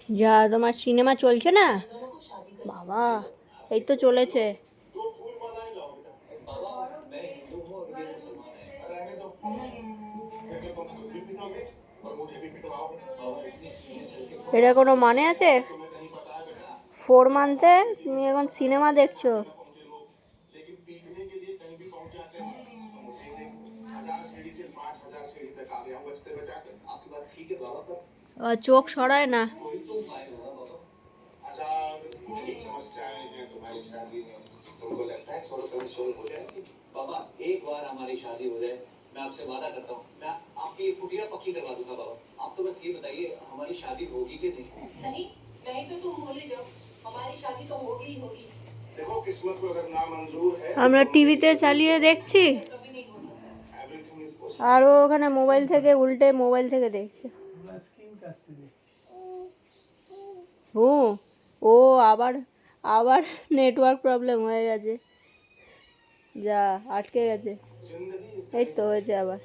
যা তোমার সিনেমা চলছে না বাবা, এই তো চলেছে। এটা কোনো মানে আছে? 4 মান্থে তুমি এখন সিনেমা দেখছো? চোখ সরায় না। बाबा एक बार हमारी शादी हो जाए, मैं आपसे वादा करता हूँ, मैं आपकी ये कुटिया पक्की करवा दूंगा। बाबा आप तो बस ये बताइए हमारी शादी होगी कि नहीं? नहीं नहीं तो तुम भूल ही जाओ, हमारी शादी तो होगी ही होगी। देखो किस्मत को अगर नामंजूर है আমরা টিভিতে চালিয়ে দেখছি, कभी नहीं हो सकता। एवरीथिंग इज আর ও ওখানে মোবাইল থেকে উল্টে মোবাইল থেকে দেখছে। হুম, ও আবার আবার নেটওয়ার্ক প্রবলেম হয়ে গেছে, যা আটকে গেছে। এই তো হয়েছে আবার।